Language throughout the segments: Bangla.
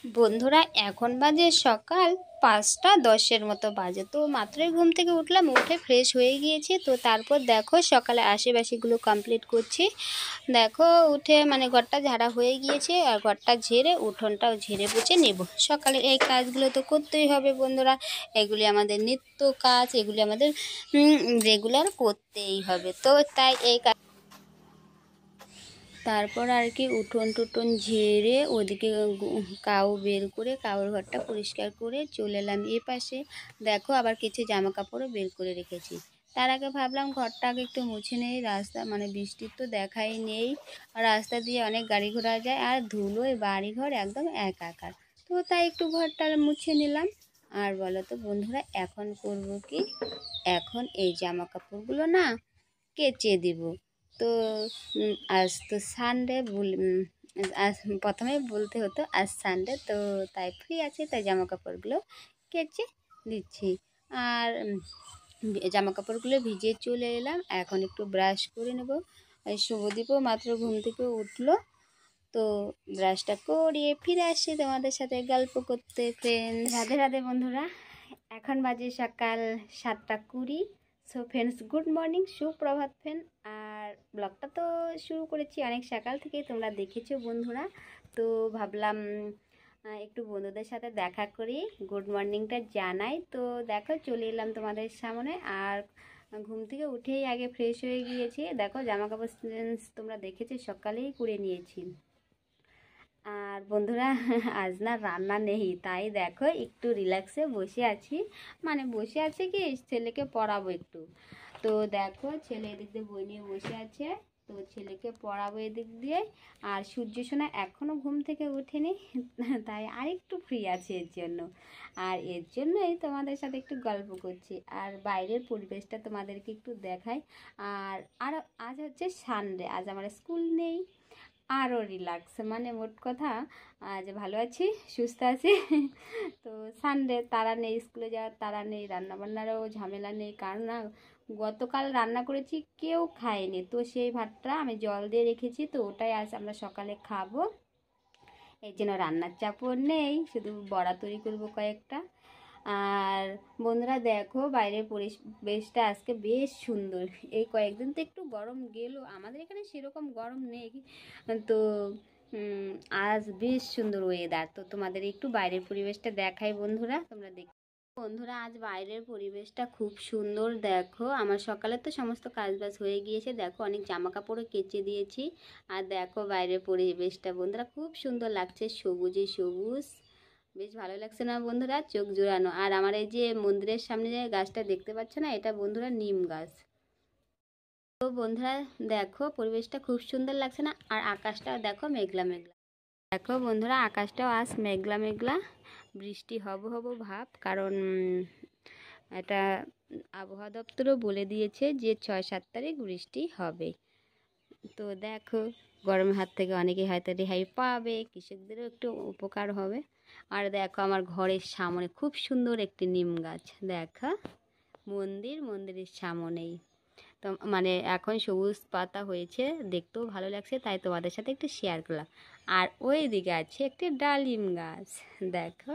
বন্ধুরা এখন বাজে সকাল 5টা 10-এর মতো বাজে। তো মাত্রই ঘুম থেকে উঠলাম, উঠে ফ্রেশ হয়ে গিয়েছি। তো তারপর দেখো সকালে আশেপাশেগুলো কমপ্লিট করছি। দেখো উঠে মানে ঘরটা ঝাড়া হয়ে গিয়েছে, আর ঘরটা ঝেড়ে উঠোনটাও ঝেড়ে পুছে নেব। সকালে এই কাজগুলো তো করতেই হবে বন্ধুরা, এগুলি আমাদের নিত্য কাজ, এগুলি আমাদের রেগুলার করতেই হবে। তো তাই এই তারপর আর কি উঠোন টুটন ঝেড়ে ওদিকে কাউ বের করে কাউর ঘরটা পরিষ্কার করে চলে এলাম এ পাশে। দেখো আবার কিছু জামা কাপড়ও বের করে রেখেছি। তার আগে ভাবলাম ঘরটা আগে একটু মুছে নেই, রাস্তা মানে বৃষ্টির তো দেখাই নেই, রাস্তা দিয়ে অনেক গাড়ি ঘোড়া যায় আর ধুলোয় বাড়ি ঘর একদম একাকার। তো তাই একটু ঘরটা মুছে নিলাম। আর বলো তো বন্ধুরা এখন করব কি, এখন এই জামা কাপড়গুলো না কেচে দিব। তো আজ তো সানডে আজ প্রথমে বলতে হতো আজ সানডে, তো তাই ফ্রি আছে, তাই জামা কাপড়গুলো কেচে দিচ্ছি। আর জামা কাপড়গুলো ভিজিয়ে চলে এলাম, এখন একটু ব্রাশ করে নেব। শুভদীপও মাত্র ঘুম থেকে উঠলো, তো ব্রাশটা করিয়ে ফিরে আসছি তোমাদের সাথে গল্প করতে। ফ্রেন্ডস রাধে রাধে বন্ধুরা, এখন বাজে সকাল 7টা 20। সো ফ্রেন্ডস গুড মর্নিং, সুপ্রভাত ফ্রেন্ড। আর ব্লগটা তো শুরু করেছি অনেক সকাল থেকেই, তোমরা দেখেছো বন্ধুরা। তো ভাবলাম একটু বন্ধুদের সাথে দেখা করি, গুড মর্নিংটা জানাই। তো দেখো চলে এলাম তোমাদের সামনে। আর ঘুম থেকে উঠেই আগে ফ্রেশ হয়ে গিয়েছি। দেখো জামা কাপড় তোমরা দেখেছো সকালেই করে নিয়েছি। আর বন্ধুরা আজ না রান্না নেই, তাই দেখো একটু রিল্যাক্সে বসে আছি। মানে বসে আছে কি, ছেলেকে পড়াবো একটু। তো দেখো ছেলে এদিক দিয়ে বই নিয়ে বসে আছে, তো ছেলেকে পড়াবো এদিক দিয়ে। আর সূর্য সোনা এখনও ঘুম থেকে ওঠেনি, তাই আরেকটু ফ্রি আছে এর জন্য। আর এর জন্যই তোমাদের সাথে একটু গল্প করছি, আর বাইরের পরিবেশটা তোমাদেরকে একটু দেখাই। আর আজ হচ্ছে সানডে, আজ আমার স্কুল নেই, আরও রিল্যাক্স, মানে মোট কথা আজ ভালো আছি, সুস্থ আছি। তো সানডে, তারা নেই, স্কুলে যাওয়ার তারা নেই, রান্নাবান্নারও ঝামেলা নেই। কারণ না গতকাল রান্না করেছি কেউ খায়নি, তো সেই ভাতটা আমি জল দিয়ে রেখেছি, তো ওটাই আজ আমরা সকালে খাবো। এই জন্য রান্নার চাপও নেই, শুধু বড়া তৈরি করবো কয়েকটা। আর বন্ধুরা দেখো বাইরের পরিবেশটা আজকে বেশ সুন্দর। এই কয়েকদিন তো একটু গরম গেল, আমাদের এখানে সেরকম গরম নেই, তো আজ বেশ সুন্দর ওয়েদার। তো তোমাদের একটু বাইরের পরিবেশটা দেখাই বন্ধুরা, তোমরা দেখ। বন্ধুরা আজ বাইরের পরিবেশটা খুব সুন্দর। দেখো আমার সকালে তো সমস্ত কাজবাজ হয়ে গিয়েছে, দেখো অনেক জামা কাপড়ও কেচে দিয়েছি। আর দেখো বাইরের পরিবেশটা বন্ধুরা খুব সুন্দর লাগছে, সবুজে সবুজ, বেশ ভালো লাগছে না বন্ধুরা, চোখ জোড়ানো। আর আমার এই যে মন্দিরের সামনে যে গাছটা দেখতে পাচ্ছ না, এটা বন্ধুরা নিম গাছ। তো বন্ধুরা দেখো পরিবেশটা খুব সুন্দর লাগছে না, আর আকাশটা দেখো মেঘলা মেঘলা। দেখো বন্ধুরা আকাশটাও আজ মেঘলা মেঘলা, বৃষ্টি হব হব ভাব। কারণ এটা আবহাওয়া দপ্তরও বলে দিয়েছে যে 6-7 তারিখ বৃষ্টি হবে। তো দেখো গরমের হাত থেকে অনেকে হয়তো রেহাই পাবে, কৃষকদেরও একটু উপকার হবে। আর দেখো আমার ঘরের সামনে খুব সুন্দর একটি নিম গাছ, দেখো মন্দিরের সামনেই। তো মানে এখন সবুজ পাতা হয়েছে, দেখতেও ভালো লাগছে, তাই তোমাদের সাথে একটু শেয়ার করলাম। আর ওই দিকে আছে একটি ডালিম গাছ, দেখো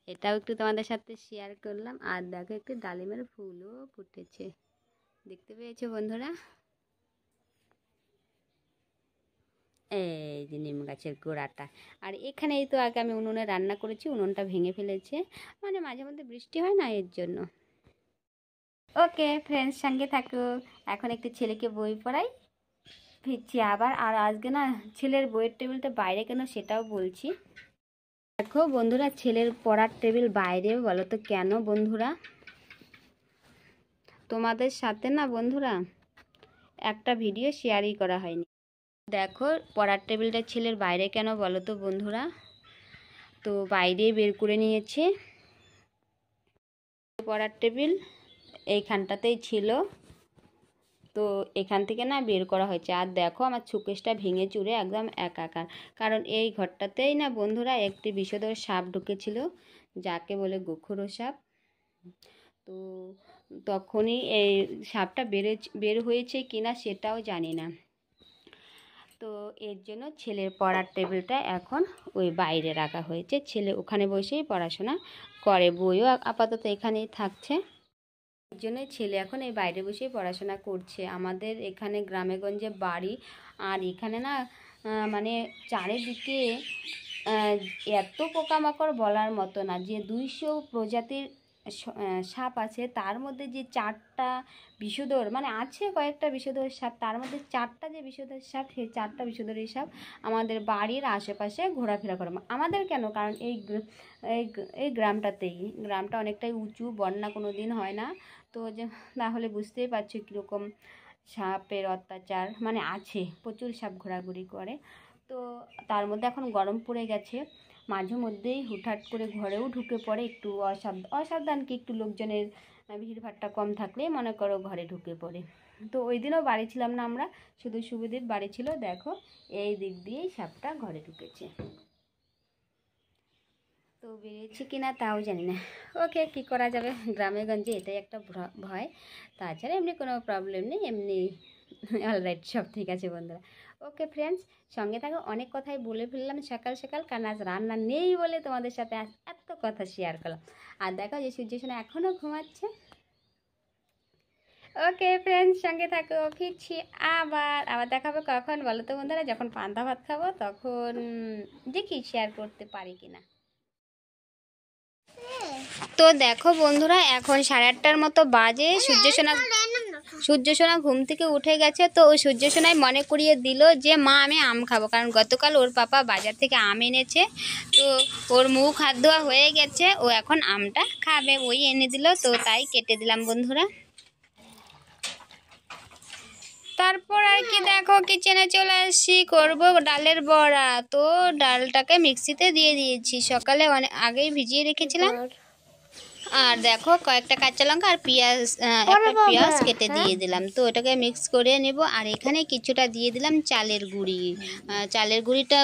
এটাও একটু তোমাদের সাথে শেয়ার করলাম। আর দেখো একটি ডালিমের ফুলও ফুটেছে, দেখতে পেয়েছো বন্ধুরা। এই যে নিম গাছের গোড়াটা। আর এখানেই তো আগে আমি উনুনে রান্না করেছি, উনুনটা ভেঙে ফেলেছে, মানে মাঝে মধ্যে বৃষ্টি হয় না এর জন্য। ওকে ফ্রেন্ডস সঙ্গে থাকো, এখন একটু ছেলেকে বই পড়াই, ফিরছি আবার। আর আজকে না ছেলের বইয়ের টেবিলটা বাইরে কেন সেটাও বলছি। দেখো বন্ধুরা ছেলের পড়ার টেবিল বাইরে, বলো তো কেন বন্ধুরা? তোমাদের সাথে না বন্ধুরা একটা ভিডিও শেয়ারই করা হয়নি। দেখো পড়ার টেবিলটা ছেলের বাইরে কেন বলো তো বন্ধুরা? তো বাইরে বের করে নিয়েছে, পড়ার টেবিল এইখানটাতেই ছিল, তো এখান থেকে না বের করা হয়েছে। আর দেখো আমার শোকেসটা ভেঙে চুরে একদম একাকার, কারণ এই ঘরটাতেই না বন্ধুরা একটি বিষধর সাপ ঢুকেছিল, যাকে বলে গোখরো সাপ। তো তখনই এই সাপটা বের হয়েছে কিনা সেটাও জানি না। তো এর জন্য ছেলের পড়ার টেবিলটা এখন ওই বাইরে রাখা হয়েছে, ছেলে ওখানে বসেই পড়াশোনা করে, বইও আপাতত এখানেই থাকছে। এর জন্যই ছেলে এখন এই বাইরে বসেই পড়াশোনা করছে। আমাদের এখানে গ্রামেগঞ্জে বাড়ি, আর এখানে না মানে চারিদিকে এত পোকামাকড় বলার মতো না, যে 200 প্রজাতির সাপ আছে, তার মধ্যে যে 4টা বিষধর, মানে আছে কয়েকটা বিষধর সাপ, তার মধ্যে 4টা যে বিষধর সাপ, সেই 4টা বিষধরী সাপ আমাদের বাড়ির আশেপাশে ঘোরাফেরা করে। আমাদের কেন, কারণ এই গ্রামটা অনেকটাই উঁচু, বন্যা কোনো দিন হয় না, তো যে তাহলে বুঝতেই পারছো কীরকম সাপের অত্যাচার মানে আছে, প্রচুর সাপ ঘোরাঘুরি করে। তো তার মধ্যে এখন গরম পড়ে গেছে, মাঝে মধ্যেই হুটহাট করে ঘরেও ঢুকে পড়ে, একটু অসাবধান কি, একটু লোকজনের ভিড়ভাট্টা কম থাকলেই মনে করো ঘরে ঢুকে পড়ে। তো ওই দিনও বাড়ি ছিলাম না আমরা, শুধু শুভদীপ বাড়ি ছিল, দেখো এই দিক দিয়েই সাপটা ঘরে ঢুকেছে। তো বেরিয়েছে কিনা তাও জানি না। ওকে, কী করা যাবে, গ্রামে গঞ্জে এটাই একটা ভয়, তাছাড়া এমনি কোনো প্রবলেম নেই, এমনি অলরাইট, সব ঠিক আছে বন্ধুরা। ওকে ফ্রেন্ডস, সঙ্গে থাকো, অনেক কথাই বলে ফেললাম সকাল সকাল, কারণ আজ রান্না নেই বলে তোমাদের সাথে আজ এত কথা শেয়ার করলাম। আর দেখো যে সূর্যসোনা এখনও ঘুমাচ্ছে। ওকে ফ্রেন্ডস, সঙ্গে থাকো, ফিরছি আবার দেখাবো কখন বলো তো বন্ধুরা, যখন পান্তা ভাত খাবো তখন দেখি শেয়ার করতে পারি কিনা। তো দেখো বন্ধুরা, এখন 8:30টার মতো বাজে, সূর্যসোনা ঘুম থেকে উঠে গেছে। তো ওই সূর্যসোনাই মনে করিয়ে দিল যে মা আমি আম খাবো, কারণ গতকাল ওর পাপা বাজার থেকে আম এনেছে, তো ওর মুখ হাত ধোয়া হয়ে গেছে, ও এখন আমটা খাবে, ওই এনে দিল, তো তাই কেটে দিলাম বন্ধুরা। তারপর আর কি, দেখো কিচেনে চলে আসছি, করবো ডালের বড়া। তো ডালটাকে মিক্সিতে দিয়ে দিয়েছি, সকালে অনেক আগেই ভিজিয়ে রেখেছিলাম। আর দেখো কয়েকটা কাঁচা লঙ্কা আর একটা পেঁয়াজ কেটে দিয়ে দিলাম, তো এটাকে মিক্স করে নেব। আর এখানে কিছুটা দিয়ে দিলাম চালের গুঁড়ি, চালের গুঁড়িটা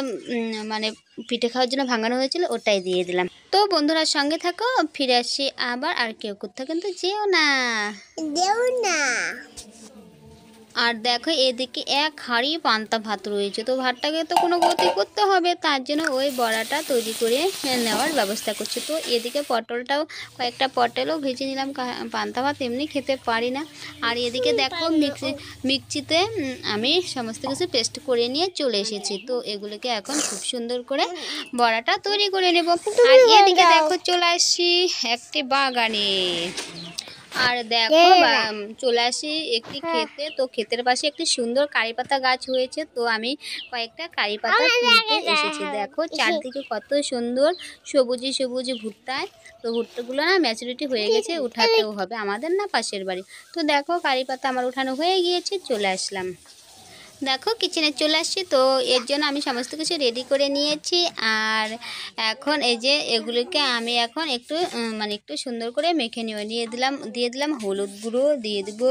মানে পিঠে খাওয়ার জন্য ভাঙানো হয়েছিল, ওটাই দিয়ে দিলাম। তো বন্ধুরা সঙ্গে থাকো, ফিরে আসি আবার। আর কেউ কোথাও কিন্তু যেও না। আর দেখো এদিকে 1 হাঁড়ি পান্তা ভাত রয়েছে, তো ভাতটাকে তো কোনো গতি করতে হবে, তার জন্য ওই বড়াটা তৈরি করে নেওয়ার ব্যবস্থা করছি। তো এদিকে কয়েকটা পটলও ভেজে নিলাম, পান্তা ভাত এমনি খেতে পারি না। আর এদিকে দেখো মিক্সিতে আমি সমস্ত কিছু পেস্ট করে নিয়ে চলে এসেছি, তো এগুলোকে এখন খুব সুন্দর করে বড়াটা তৈরি করে নেব। আর এদিকে দেখো চলে আসছি একটি বাগানে, আর দেখো চলে আসি একটি ক্ষেতে। তো ক্ষেতের পাশে একটি সুন্দর কারি পাতা গাছ হয়েছে, তো আমি কয়েকটা কারি পাতা তুলতে এসেছি। দেখো চারদিকে কত সুন্দর সবুজে সবুজে ভুট্টায়, তো ভুট্টাগুলো না ম্যাচুরিটি হয়ে গেছে, উঠাতেও হবে, আমাদের না পাশের বাড়ি। তো দেখো কারি পাতা আমার উঠানো হয়ে গিয়েছে, চলে আসলাম। দেখো কিচেনে চলে আসছি, তো এর জন্য আমি সমস্ত কিছু রেডি করে নিয়েছি। আর এখন এই যে এগুলোকে আমি এখন একটু সুন্দর করে মেখে দিয়ে দিলাম হলুদ গুঁড়ো, দিয়ে দেব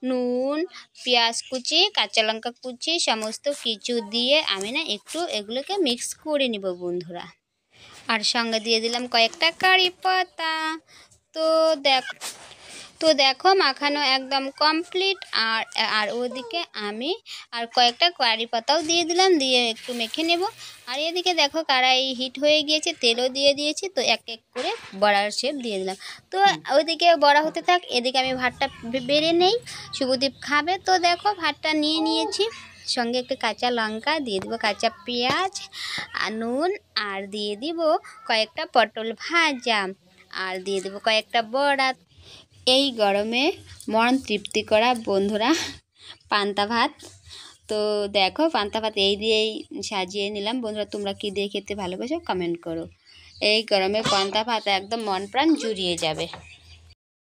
নুন, পেঁয়াজ কুচি, কাঁচা লঙ্কা কুচি, সমস্ত কিছু দিয়ে আমি না একটু এগুলোকে মিক্স করে নিব বন্ধুরা। আর সঙ্গে দিয়ে দিলাম কয়েকটা কারি পাতা। তো দেখো মাখানো একদম কমপ্লিট। আর ওদিকে আমি আর কয়েকটা কারি পাতাও দিয়ে দিলাম, দিয়ে একটু মেখে নেব। আর এদিকে দেখো কড়াই হিট হয়ে গিয়েছে, তেলও দিয়ে দিয়েছি, তো এক এক করে বড়ার শেপ দিয়ে দিলাম। তো ওইদিকে বড়া হতে থাক, এদিকে আমি ভাতটা বেড়ে নেই, শুভদীপ খাবে। তো দেখো ভাতটা নিয়ে নিয়েছি, সঙ্গে একটু কাঁচা লঙ্কা দিয়ে দিব, কাঁচা পেঁয়াজ আর নুন, আর দিয়ে দিব কয়েকটা পটল ভাজা, আর দিয়ে দেবো কয়েকটা বড়া। এই গরমে মন তৃপ্তি করা বন্ধুরা পান্তা ভাত। তো দেখো পান্তা ভাত এই দিয়েই সাজিয়ে নিলাম বন্ধুরা, তোমরা কি দিয়ে খেতে ভালোবাসো কমেন্ট করো। এই গরমে পান্তা ভাত একদম মন প্রাণ জুড়িয়ে যাবে।